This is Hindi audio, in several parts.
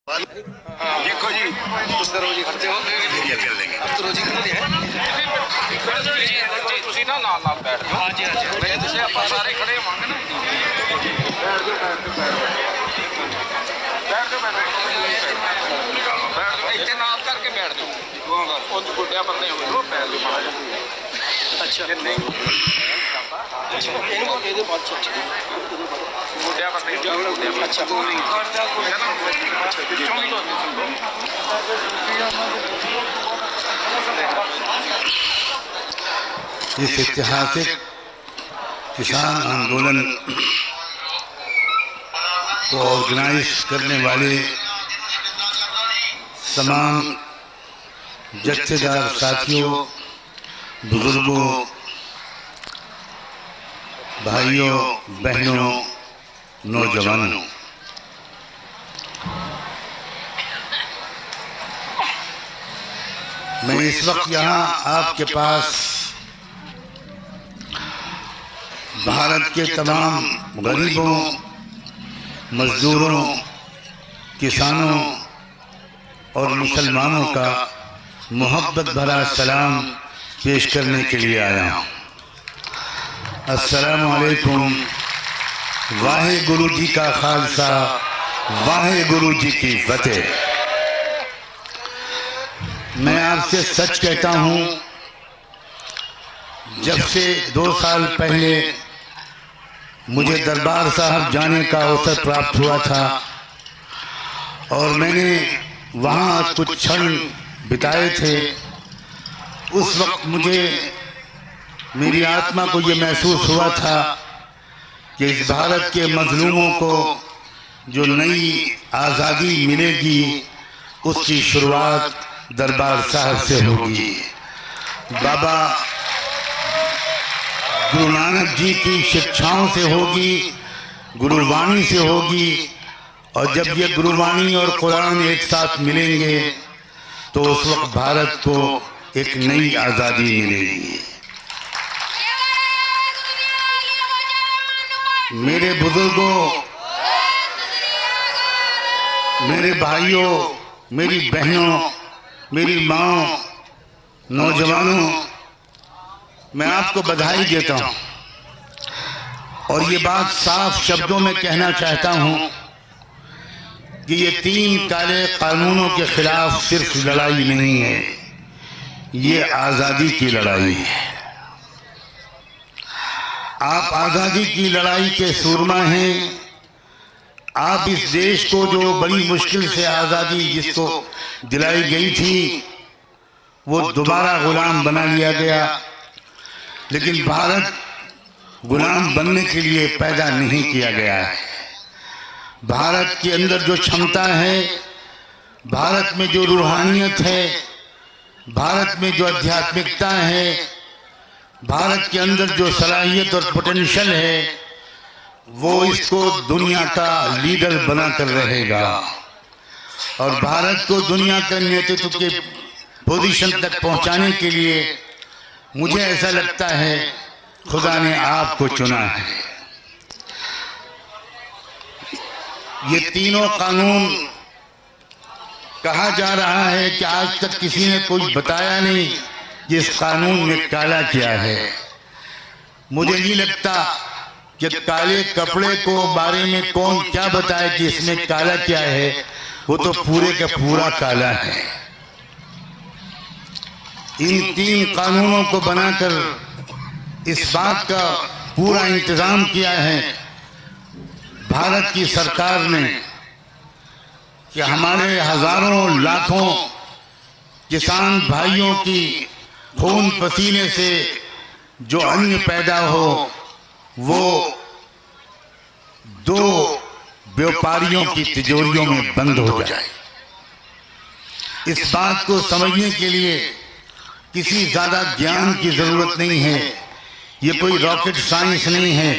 देखो जी उस तरह जी खर्चे हो कर लेंगे अब तो रोजी करते हैं ਤੁਸੀਂ ਨਾ ਨਾਲ ਨਾਲ ਬੈਠ ਜਾਓ। ਹਾਂਜੀ ਹਾਂਜੀ ਮੈਂ ਤੁਸੀਂ ਆਪਾਂ ਸਾਰੇ ਖੜੇ ਹੋਵਾਂਗੇ ਨਾ। ਬੈਠ ਜਾਓ ਇੱਥੇ ਨਾਲ ਕਰਕੇ ਬੈਠ ਜਾਓ। ਉਹ ਗੁੱਡਿਆ ਬੰਦੇ ਹੋਵੇ ਉਹ ਬੈਠ ਜਾਓ ਮਾੜਾ ਜਿਹਾ। ਅੱਛਾ ਨਹੀਂ ਇਹਨੂੰ ਇਹਦੇ ਬਾਅਦ ਚ ਗੁੱਡਿਆ ਬੰਦੇ ਜਾਓ। ਅੱਛਾ ਦੋ ਨਹੀਂ ਕਰਦਾ ਕੋਈ ਹੈ ਨਾ। ਅੱਛਾ ਵਿੱਚੋਂ ਵੀ ਤੁਹਾਨੂੰ ਸੁਣੋ। इस ऐतिहासिक किसान आंदोलन को ऑर्गेनाइज करने वाले तमाम जत्थेदार साथियों, बुजुर्गों, भाइयों, बहनों, नौजवानों, मैं इस वक्त यहाँ आपके पास भारत के तमाम गरीबों, मजदूरों, किसानों और मुसलमानों का मोहब्बत भरा सलाम पेश करने के लिए आया हूँ। अस्सलामु अलैकुम। वाहे गुरु जी का खालसा, वाहे गुरु जी की फतेह। मैं आपसे सच कहता हूँ, जब से 2 साल पहले मुझे दरबार साहब जाने का अवसर प्राप्त हुआ था और मैंने वहाँ कुछ क्षण बिताए थे, उस वक्त मुझे मेरी आत्मा को ये महसूस हुआ था कि इस भारत के मजलूमों को जो नई आज़ादी मिलेगी उसकी शुरुआत दरबार साहब से होगी। बाबा गुरु नानक जी की शिक्षाओं से होगी, गुरुवाणी से होगी। और जब ये गुरुवाणी और कुरान एक साथ मिलेंगे तो उस वक्त भारत को एक नई आज़ादी मिलेगी। मेरे बुजुर्गों, मेरे भाइयों, मेरी बहनों, मेरी माँ, नौजवानों, मैं आपको बधाई देता हूँ और ये बात साफ शब्दों में कहना चाहता हूँ कि ये 3 काले कानूनों के खिलाफ सिर्फ लड़ाई नहीं है, ये आज़ादी की लड़ाई है। आप आज़ादी की लड़ाई के सूरमा हैं। आप इस देश को जो बड़ी मुश्किल से आज़ादी जिसको दिलाई गई थी वो दोबारा गुलाम बना लिया गया, लेकिन भारत गुलाम बनने के लिए पैदा नहीं किया गया है। भारत के अंदर जो क्षमता है, भारत में जो रूहानियत है, भारत में जो आध्यात्मिकता है, भारत के अंदर जो सलाहियत और पोटेंशियल है, वो इसको दुनिया का लीडर बनाकर रहेगा और भारत को दुनिया के नेतृत्व के पोजीशन तक पहुंचाने के लिए मुझे ऐसा लगता है खुदा ने आपको चुना है। ये तीनों कानून कहा जा रहा है कि आज तक किसी ने कोई बताया नहीं कि इस कानून में काला क्या है। मुझे नहीं लगता कि काले कपड़े को बारे में कौन क्या बताए कि इसमें काला क्या है, वो तो पूरे का पूरा काला है। इन 3 कानूनों को बनाकर इस बात का पूरा इंतजाम किया है भारत की सरकार ने कि हमारे हजारों लाखों किसान भाइयों की खून पसीने से जो अन्न पैदा हो वो 2 व्यापारियों की तिजोरियों में बंद हो जाए। इस बात को समझने के लिए किसी ज्यादा ज्ञान की जरूरत नहीं है, ये कोई रॉकेट साइंस नहीं है।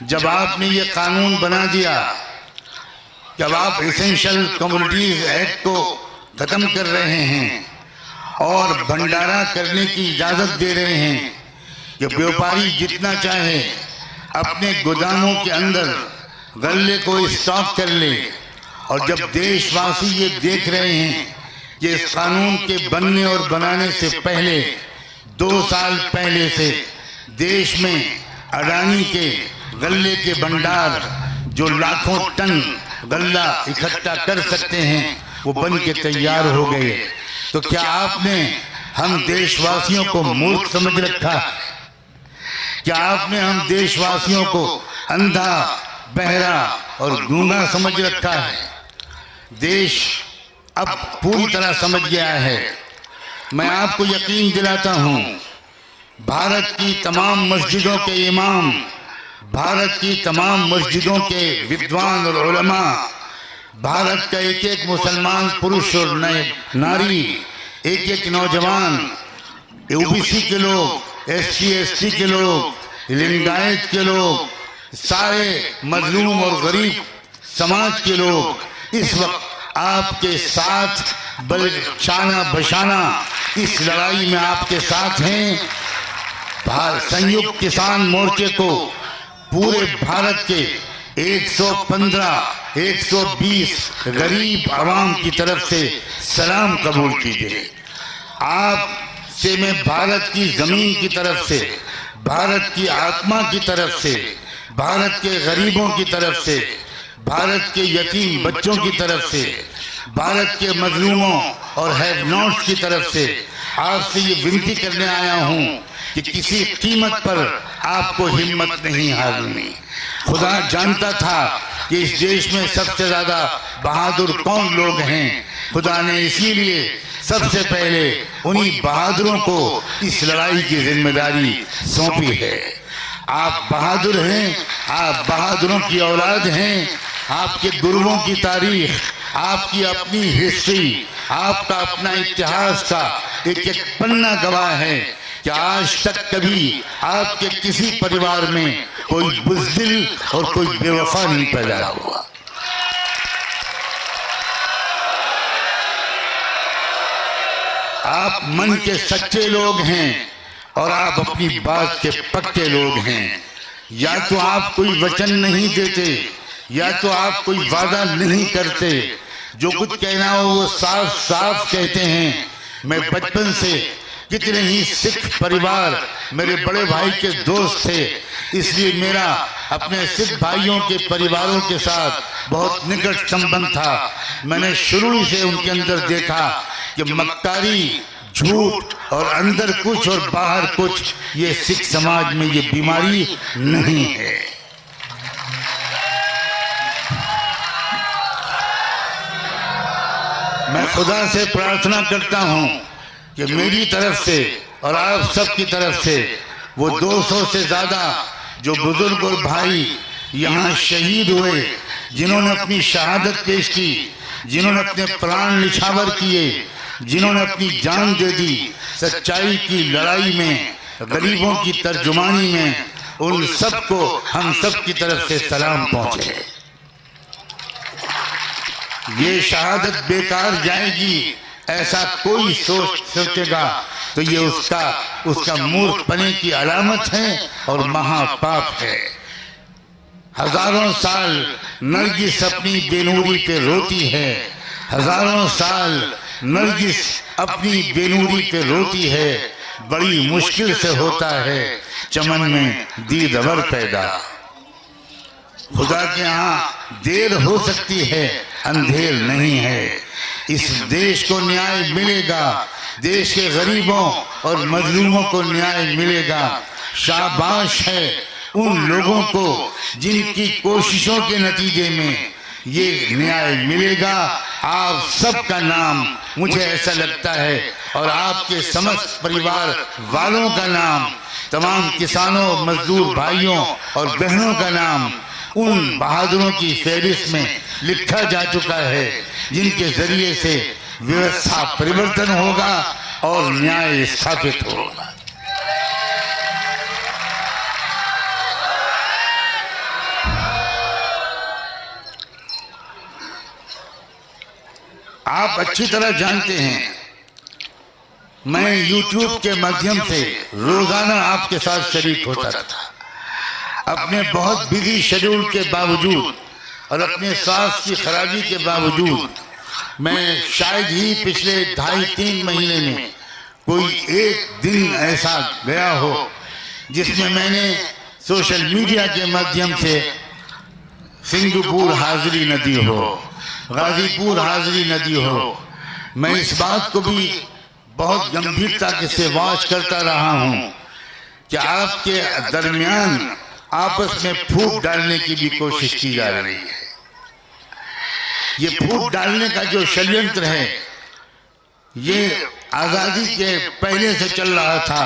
जब आपने ये कानून बना दिया, जब आप एसेंशियल कमोडिटीज एक्ट को खत्म कर रहे हैं और भंडारा करने की इजाजत दे रहे हैं कि व्यापारी जितना चाहे अपने गोदामों के अंदर गल्ले को स्टॉक कर ले और जब देशवासी ये देख रहे हैं कि इस कानून के बनने और बनाने से पहले 2 साल पहले से देश में अडानी के गल्ले के भंडार जो लाखों टन गल्ला इकट्ठा कर सकते हैं वो बन के तैयार हो गए, तो क्या आपने हम देशवासियों को मूर्ख समझ रखा? क्या आपने हम देशवासियों को अंधा, बहरा और गूंगा समझ रखा है? देश अब पूरी तरह समझ गया है। मैं आपको यकीन दिलाता हूं, भारत की तमाम मस्जिदों के इमाम, भारत की तमाम मस्जिदों के विद्वान और उलमा, भारत का एक एक मुसलमान पुरुष और नारी, एक एक नौजवान, ओबीसी के लोग, एससी एसटी के लोग, लिंगायत के लोग, सारे मजलूम और गरीब समाज के लोग इस वक्त आपके साथ शाना बशाना इस लड़ाई में आपके साथ हैं। संयुक्त किसान मोर्चे को पूरे भारत के 115, 120 गरीब आवाम की तरफ से सलाम कबूल कीजिए। आपसे मैं भारत की जमीन की तरफ से, भारत की आत्मा की तरफ से, भारत के गरीबों की तरफ से, भारत के यतीम बच्चों की तरफ से, भारत के मजलूमों और हैव नॉट्स की तरफ से आपसे ये विनती करने आया हूं कि किसी कीमत पर आपको हिम्मत नहीं हारनी। खुदा जानता था कि इस देश में सबसे ज्यादा बहादुर कौन लोग हैं। खुदा ने इसीलिए सबसे पहले उन्हीं बहादुरों को इस लड़ाई की जिम्मेदारी सौंपी है। आप बहादुर हैं, आप बहादुरों की औलाद हैं। आपके गुरुओं की तारीख, आपकी अपनी हिस्ट्री, आपका अपना इतिहास का एक एक पन्ना गवाह है कि आज तक कभी आपके किसी परिवार में कोई बुज़दिल और कोई बेवफा नहीं पैदा हुआ। आप मन के सच्चे लोग हैं और आप अपनी बात के पक्के लोग हैं। या तो आप कोई वचन नहीं देते, या तो आप कोई वादा नहीं करते। जो कुछ कहना हो वो साफ साफ कहते हैं। मैं बचपन से कितने ही सिख परिवार मेरे बड़े भाई के दोस्त थे, इसलिए मेरा अपने सिख भाइयों के परिवारों के साथ बहुत निकट संबंध था। मैंने शुरू से उनके अंदर देखा कि मक्कारी, झूठ और अंदर कुछ और बाहर कुछ, ये सिख समाज में ये बीमारी नहीं है। मैं खुदा से प्रार्थना करता हूं कि मेरी तरफ से और आप सबकी तरफ से वो 200 से ज्यादा जो बुजुर्ग और भाई यहाँ शहीद हुए, जिन्होंने अपनी शहादत पेश की, जिन्होंने अपने प्राण निछावर किए, जिन्होंने अपनी जान दे दी सच्चाई की लड़ाई में, गरीबों की तर्जुमानी में, उन सबको हम सब की तरफ से सलाम पहुंचे। ये शहादत बेकार जाएगी ऐसा कोई सोचेगा तो ये उसका मूर्खपने की अलामत है और महापाप है। हजारों साल नरगिस अपनी बेनूरी पे रोती है, हजारों साल नरगिस अपनी बेनूरी पे रोती है। बड़ी मुश्किल से होता है चमन में दीद अवर पैदा। खुदा के यहाँ देर हो सकती है, अंधेर नहीं है। इस देश को न्याय मिलेगा, देश के गरीबों और मजलूमों को न्याय मिलेगा। शाबाश है उन लोगों को जिनकी कोशिशों के नतीजे में ये न्याय मिलेगा। आप सबका नाम मुझे ऐसा लगता है और आपके समस्त परिवार वालों का नाम, तमाम किसानों, मजदूर भाइयों और बहनों का नाम उन बहादुरों की फहरिस्त में लिखा जा चुका है जिनके जरिए से व्यवस्था परिवर्तन होगा और न्याय स्थापित होगा। आप अच्छी तरह जानते हैं मैं YouTube के माध्यम से रोजाना आपके साथ शरीक होता था। अपने बहुत बिजी शेड्यूल के बावजूद और अपने स्वास्थ्य की खराबी के बावजूद मैं शायद ही पिछले 2.5-3 महीने में कोई एक दिन ऐसा गया हो जिसमें मैंने सोशल मीडिया के माध्यम से सिंधुपुर हाजिरी न दी हो, गाजीपुर हाजिरी न दी हो। मैं इस बात को भी बहुत गंभीरता से वॉच करता रहा हूं कि आपके दरमियान आपस में फूट डालने की भी कोशिश की जा रही है। ये फूट डालने का जो षड्यंत्र है ये आजादी के पहले से चल रहा था,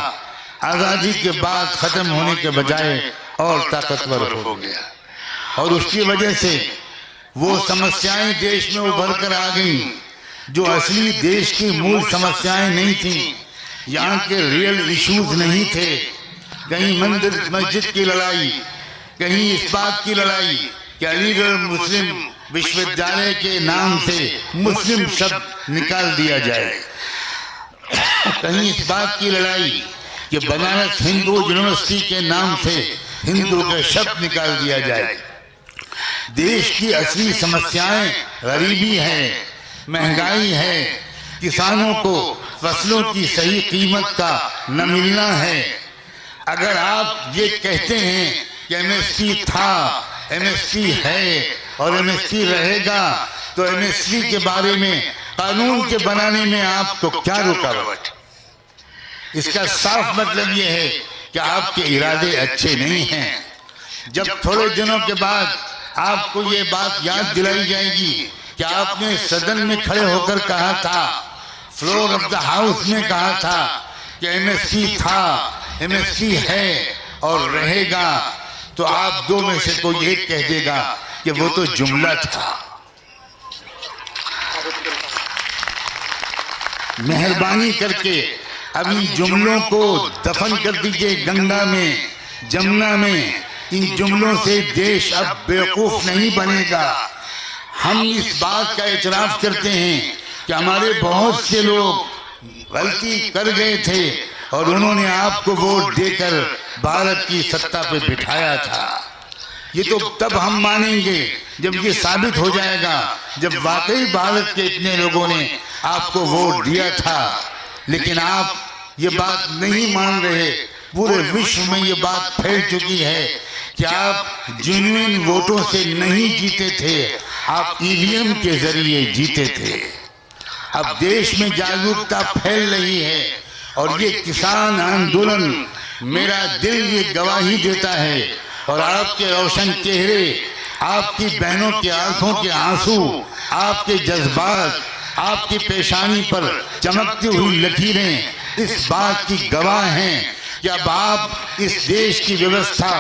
आजादी के बाद खत्म होने के बजाय और ताकतवर हो गया और उसकी वजह से वो समस्याएं देश में उभर कर आ गई जो असली देश की मूल समस्याएं नहीं थी। यहाँ के रियल इश्यूज नहीं थे। कहीं मंदिर मस्जिद की लड़ाई, कहीं इस बात की लड़ाई कि अलीगढ़ मुस्लिम विश्वविद्यालय के नाम से मुस्लिम शब्द निकाल दिया जाए, कहीं इस बात की लड़ाई कि बनारस हिंदू यूनिवर्सिटी के नाम से हिंदू का शब्द निकाल दिया जाए। देश की असली समस्याएं गरीबी है, महंगाई है, किसानों को फसलों की सही कीमत का न मिलना है। अगर आप ये कहते हैं कि एमएसपी था, एमएसपी है और एमएसपी रहेगा, तो एमएसपी के बारे में कानून के बनाने में आपको क्या रुकावट? इसका साफ मतलब ये है कि आपके इरादे अच्छे नहीं हैं। जब थोड़े दिनों के बाद आपको ये बात याद दिलाई जाएगी कि आपने सदन में खड़े होकर कहा था, फ्लोर ऑफ द हाउस में कहा था कि एमएसपी था, एमएसपी है और रहेगा, तो आप दो में से कोई एक कह देगा कि वो तो जुमला था। मेहरबानी करके अभी जुमलों को दफन कर दीजिए गंगा में, जमुना में। इन जुमलों से देश अब बेवकूफ नहीं बनेगा। हम इस बात का इतराफ करते हैं कि हमारे बहुत से लोग गलती कर गए थे और उन्होंने आपको वोट देकर भारत की सत्ता पे बिठाया था। ये तो तब हम मानेंगे जब ये साबित हो जाएगा, जब वाकई भारत के इतने लोगों ने आपको वोट दिया था। लेकिन आप ये बात नहीं मान रहे। पूरे विश्व में ये बात फैल चुकी है कि आप जेन्युइन वोटों से नहीं जीते थे, आप ईवीएम के जरिए जीते थे। अब देश में जागरूकता फैल रही है और ये किसान आंदोलन, मेरा दिल ये गवाही देता है और आपके रोशन चेहरे, आपकी बहनों की आंखों के आंसू, आपके जज्बात, आपकी पेशानी पर चमकती हुई लकीरें इस बात की गवाह हैं कि अब आप इस देश की व्यवस्था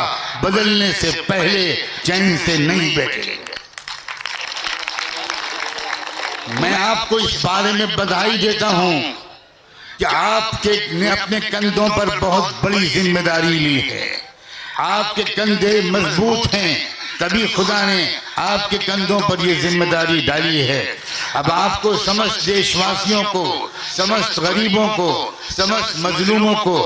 बदलने से पहले चैन से नहीं बैठेंगे। मैं आपको इस बारे में बधाई देता हूं कि आपके ने अपने कंधों पर बहुत बड़ी जिम्मेदारी ली है। आपके कंधे मजबूत हैं, तभी खुदा ने आपके कंधों पर ये जिम्मेदारी डाली है। अब आपको समस्त देशवासियों को, समस्त गरीबों को, समस्त मजलूमों को,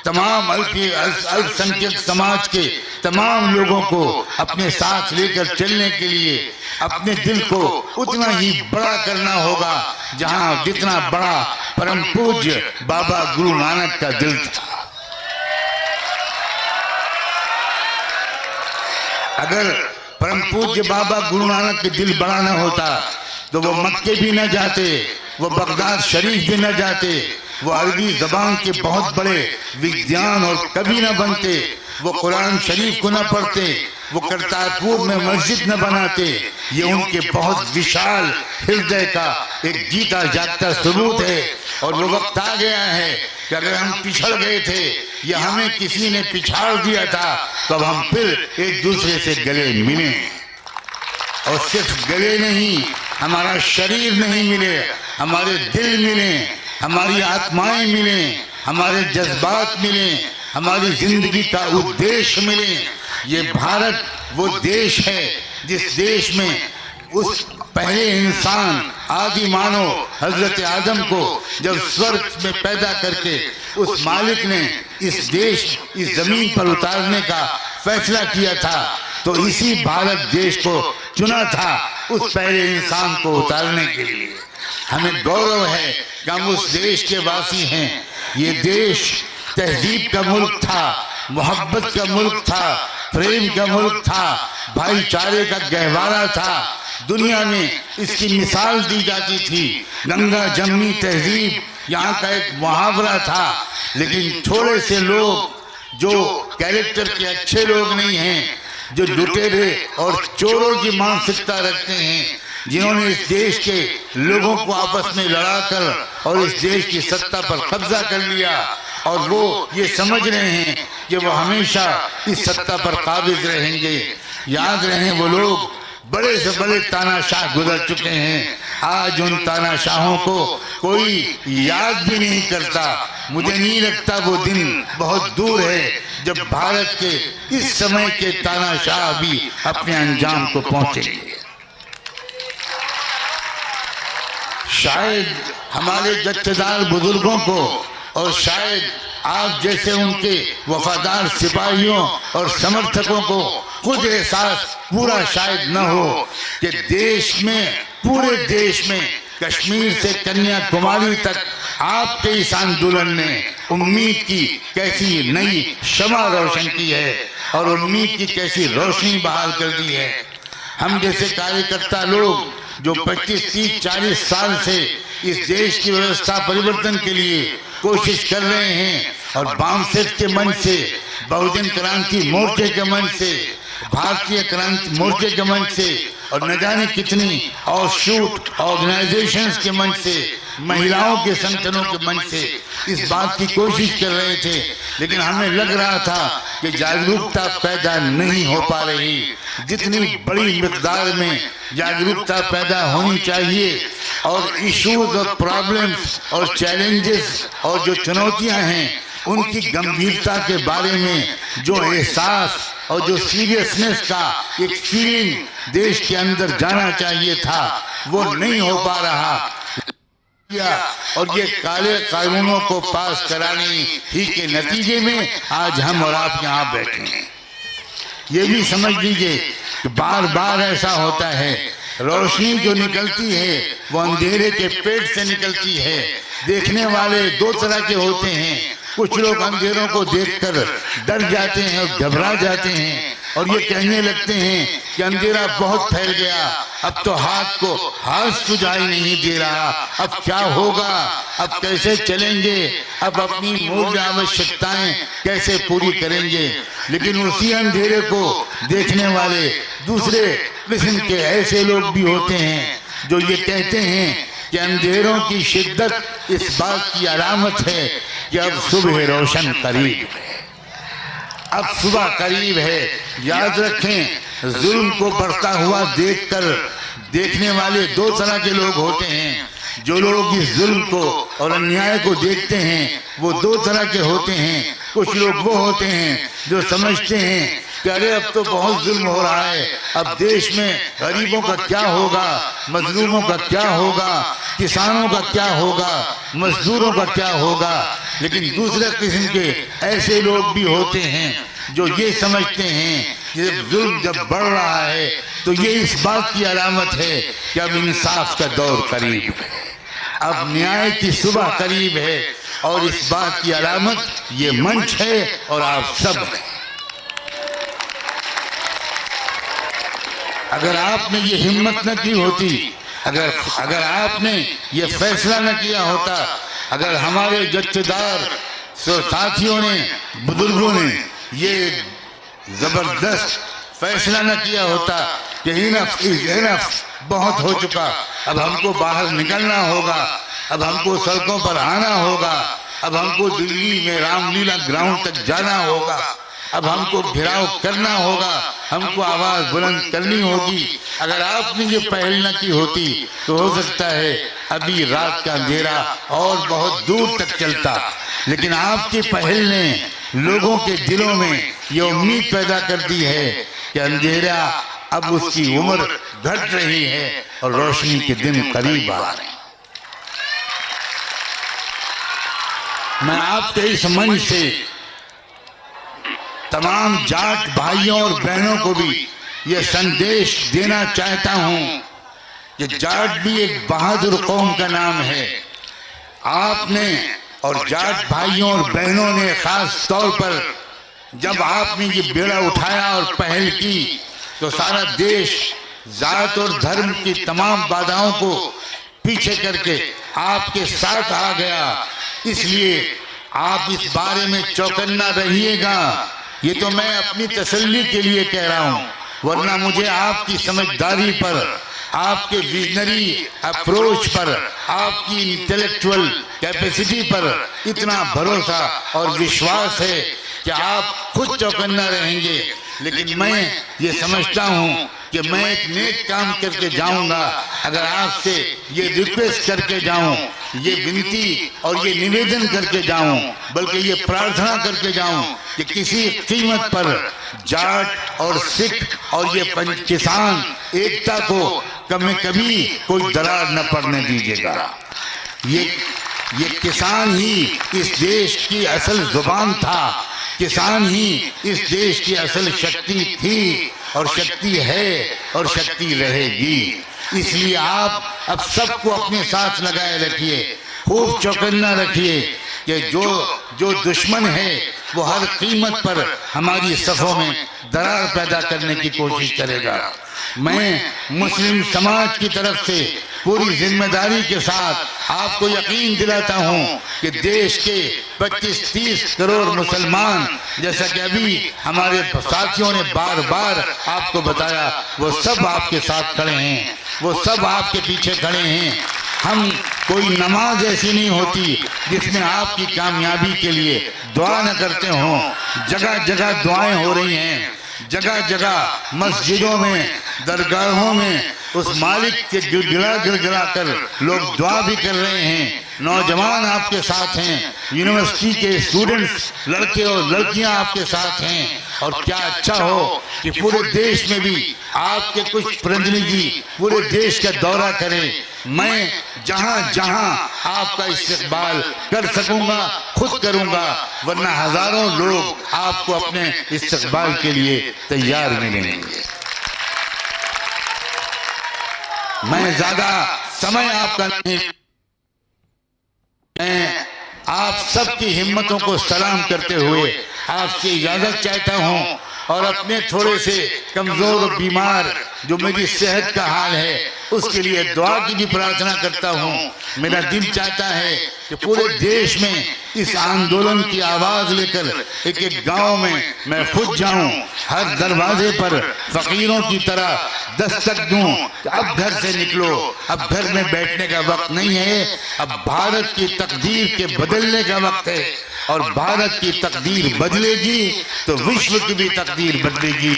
तमाम अल्पसंख्यक समाज के तमाम लोगों को अपने साथ लेकर चलने के लिए अपने दिल को उतना ही बड़ा करना होगा जहां जितना बड़ा परम पूज्य बाबा गुरु नानक का दिल था। अगर परम पूज्य बाबा गुरु नानक के दिल बड़ा न होता तो वो मक्के भी न जाते, वो बगदाद शरीफ भी न जाते, वो अरबी जबान के बहुत बड़े विद्वान और कवि न बनते, वो कुरान शरीफ को न पढ़ते, वो करतारपुर में मस्जिद न बनाते। ये उनके बहुत विशाल हृदय का एक जीता जागता सबूत है। और वो वक्त आ गया है कि अगर हम पिछड़ गए थे या हमें किसी ने पिछाड़ दिया था तो अब हम फिर एक दूसरे से गले मिले। और सिर्फ गले नहीं, हमारा शरीर नहीं मिले, हमारे दिल मिले, हमारी आत्माएं मिले, हमारे जज्बात मिले, हमारी जिंदगी का उद्देश्य मिले। ये भारत वो देश है जिस देश में उस पहले इंसान आदि मानव हजरत आदम को जब स्वर्ग में पैदा करके उस मालिक ने इस देश, इस जमीन पर उतारने का फैसला किया था, तो इसी भारत देश को चुना था उस पहले इंसान को उतारने के लिए। हमें गौरव है कि हम उस देश के वासी हैं। ये देश तहजीब का मुल्क था, मोहब्बत का मुल्क था, प्रेम का मुल्क था, भाईचारे का गहवारा था। दुनिया में इसकी मिसाल दी जाती थी। गंगा जमनी तहजीब यहाँ का एक मुहावरा था। लेकिन थोड़े से लोग जो कैरेक्टर के अच्छे लोग नहीं हैं, जो लुटेरे और चोरों की मानसिकता रखते हैं, जिन्होंने इस देश के लोगों को आपस में लड़ाकर और इस देश की सत्ता पर कब्जा कर लिया, और वो ये समझ रहे हैं कि वो हमेशा इस सत्ता पर काबिज रहेंगे। याद रहे वो लोग बड़े से बड़े तानाशाह गुजर चुके हैं। आज उन तानाशाहों को कोई याद भी नहीं करता। मुझे नहीं लगता वो दिन बहुत दूर है जब भारत के इस समय के तानाशाह भी अपने अंजाम को पहुंचेंगे। शायद हमारे जत्थेदार बुजुर्गों को और शायद आप जैसे उनके वफादार सिपाहियों और समर्थकों को खुद एहसास पूरा शायद न हो कि देश में, पूरे देश में, कश्मीर से कन्याकुमारी तक आपके इस आंदोलन ने उम्मीद की कैसी नई शमा रोशन की है और उम्मीद की कैसी रोशनी बहाल कर दी है। हम जैसे कार्यकर्ता लोग जो 25, 30, 40 साल से इस देश की व्यवस्था परिवर्तन के लिए कोशिश कर रहे हैं, और वामसेट के मंच से, बहुजन क्रांति मोर्चे के मंच से, भारतीय क्रांति मोर्चे के मंच से, और न जाने कितनी और शूट ऑर्गेनाइजेशंस के मंच से, महिलाओं के संगठनों के मंच से इस बात की कोशिश कर रहे थे। लेकिन हमें लग रहा था कि जागरूकता पैदा नहीं हो पा रही। जितनी बड़ी मिकदार में जागरूकता पैदा होनी चाहिए और इश्यूज और प्रॉब्लम्स और चैलेंजेस और जो चुनौतियां हैं उनकी गंभीरता के बारे में जो एहसास और जो सीरियसनेस का एक फीलिंग देश के अंदर जाना चाहिए था, वो नहीं हो पा रहा। और ये काले कानूनों को पास कराने ही के नतीजे में आज हम और आप यहाँ बैठे हैं। ये भी समझ लीजिए कि बार बार ऐसा होता है, रोशनी जो निकलती है वो अंधेरे के पेट से निकलती है। देखने वाले दो तरह के होते हैं। कुछ लोग अंधेरों को देखकर डर जाते हैं और घबरा जाते हैं और ये कहने लगते हैं कि अंधेरा बहुत फैल गया, अब तो हाथ सुझाई नहीं दे रहा, अब क्या होगा, अब कैसे चलेंगे, अब अपनी मूल आवश्यकताएं कैसे पूरी करेंगे। लेकिन उसी अंधेरे को देखने वाले दूसरे किस्म के ऐसे लोग भी होते हैं जो ये कहते हैं कि अंधेरों की शिद्दत इस बात की अलामत है कि अब सुबह रोशन करीब है, अब सुबह करीब है। याद रखें, जुल्म को बढ़ता हुआ देखकर देखने वाले दो तरह के लोग होते हैं। जो लोग इस जुल्म को और अन्याय को देखते हैं वो दो तरह के होते हैं। कुछ लोग वो होते हैं जो समझते हैं कि अरे अब तो बहुत जुल्म हो रहा है, अब देश में गरीबों का क्या होगा, मजलूमों का क्या होगा, किसानों का क्या होगा, मजदूरों का क्या होगा। लेकिन दूसरे किस्म के ऐसे लोग भी होते हैं जो ये समझते हैं कि जुल्म जब बढ़ रहा है तो ये इस बात की अलामत है कि अब इंसाफ का दौर करीब है, अब न्याय की सुबह करीब है। और इस बात की अलामत ये मंच है और आप सब हैं। अगर आपने ये हिम्मत न की होती, अगर आपने ये फैसला न किया होता, अगर हमारे जत्थेदार साथियों ने, बुजुर्गों ने ये जबरदस्त फैसला न किया होता कि इनफ इज इनफ, बहुत हो चुका, अब हमको बाहर निकलना होगा, अब हमको सड़कों पर आना होगा, अब हमको दिल्ली में रामलीला ग्राउंड तक जाना होगा, अब हमको घेराव करना होगा, हमको आवाज बुलंद करनी होगी। अगर आपने ये पहल न की होती तो हो सकता है अभी रात का अंधेरा और बहुत दूर तक चलता। लेकिन आपकी पहल ने लोगों के दिलों में ये उम्मीद पैदा कर दी है कि अंधेरा अब उसकी उम्र घट रही है और रोशनी के दिन करीब आ रहे हैं। मैं आपके इस मंच से तमाम जाट भाइयों और बहनों को भी ये संदेश देना चाहता हूं कि जाट भी एक बहादुर कौम का नाम है। आपने और जाट भाइयों और बहनों ने खास तौर पर जब आपने ये बेड़ा उठाया और पहल की तो सारा देश जात और धर्म की तमाम बाधाओं को पीछे करके आपके साथ आ गया। इसलिए आप इस बारे में चौकन्ना रहिएगा। ये तो मैं अपनी तसल्ली के लिए कह रहा हूँ, वरना मुझे आपकी समझदारी पर, आपके विजनरी अप्रोच पर, आपकी इंटेलेक्चुअल कैपेसिटी पर इतना भरोसा और विश्वास है कि आप खुद चौकन्ना रहेंगे। लेकिन मैं ये समझता हूँ कि मैं एक नेक काम करके जाऊंगा अगर आपसे ये रिक्वेस्ट करके जाऊं, ये विनती और ये निवेदन करके जाऊं, बल्कि ये प्रार्थना करके जाऊं कि किसी कीमत पर जाट और सिख और ये किसान एकता को कभी कोई दरार न पड़ने दीजिएगा। ये किसान ही इस देश की असल जुबान था, किसान ही इस देश की असल शक्ति थी और शक्ति है और शक्ति रहेगी। इसलिए आप अब सबको अपने साथ लगाए रखिए, खूब चौकन्ना रखिए कि जो दुश्मन है वो हर कीमत पर हमारी सफों में दरार पैदा करने की कोशिश करेगा। मैं मुस्लिम समाज की तरफ से पूरी जिम्मेदारी के साथ आपको यकीन दिलाता हूं कि देश के 25-30 करोड़ मुसलमान, जैसा कि अभी हमारे साथियों ने बार बार आपको बताया, वो सब आपके साथ खड़े हैं, वो सब आपके पीछे खड़े हैं। हम कोई नमाज ऐसी नहीं होती जिसमें आपकी कामयाबी के लिए दुआ न करते हों। जगह जगह दुआएं हो रही हैं, जगह जगह मस्जिदों में, दरगाहों में उस मालिक के गिड़गिड़ा कर लोग दुआ भी कर रहे हैं। नौजवान आपके साथ हैं, यूनिवर्सिटी के स्टूडेंट्स, लड़के और लड़कियां आपके साथ हैं। और क्या अच्छा हो कि पूरे देश में भी आपके कुछ प्रतिनिधि पूरे देश का दौरा करें। मैं जहां जहां आपका इस्तेकबाल कर सकूंगा खुद करूंगा, वरना हजारों लोग आपको अपने इस्तेकबाल के लिए तैयार मिलेंगे। मैं ज्यादा समय आपका नहीं, मैं आप सबकी हिम्मतों को सलाम करते हुए आपसे इजाजत चाहता हूं और अपने थोड़े से कमजोर और बीमार जो मेरी सेहत का हाल है उसके लिए दुआ की भी प्रार्थना करता हूं। मेरा दिल चाहता है कि पूरे देश में इस आंदोलन की आवाज लेकर एक एक गांव में मैं खुद जाऊं, हर दरवाजे पर फकीरों की तरह दस्तक दूं कि अब घर से निकलो, अब घर में बैठने का वक्त नहीं है, अब भारत की तकदीर के बदलने का वक्त है। और भारत की तकदीर बदलेगी तो विश्व की भी तकदीर बदलेगी।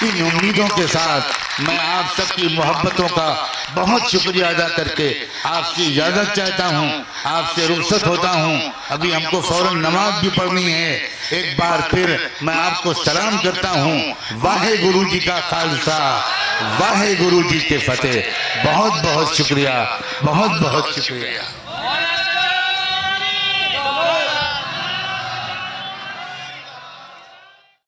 इन उम्मीदों के साथ मैं आप सबकी मोहब्बतों का बहुत शुक्रिया अदा करके आपसे इजाजत चाहता हूं, आपसे रुखसत होता हूं। अभी हमको फौरन नमाज भी पढ़नी है। एक बार फिर मैं आपको सलाम करता हूं। वाहे गुरु जी का खालसा, वाहे गुरु जी के फतेह। बहुत बहुत शुक्रिया, बहुत बहुत शुक्रिया।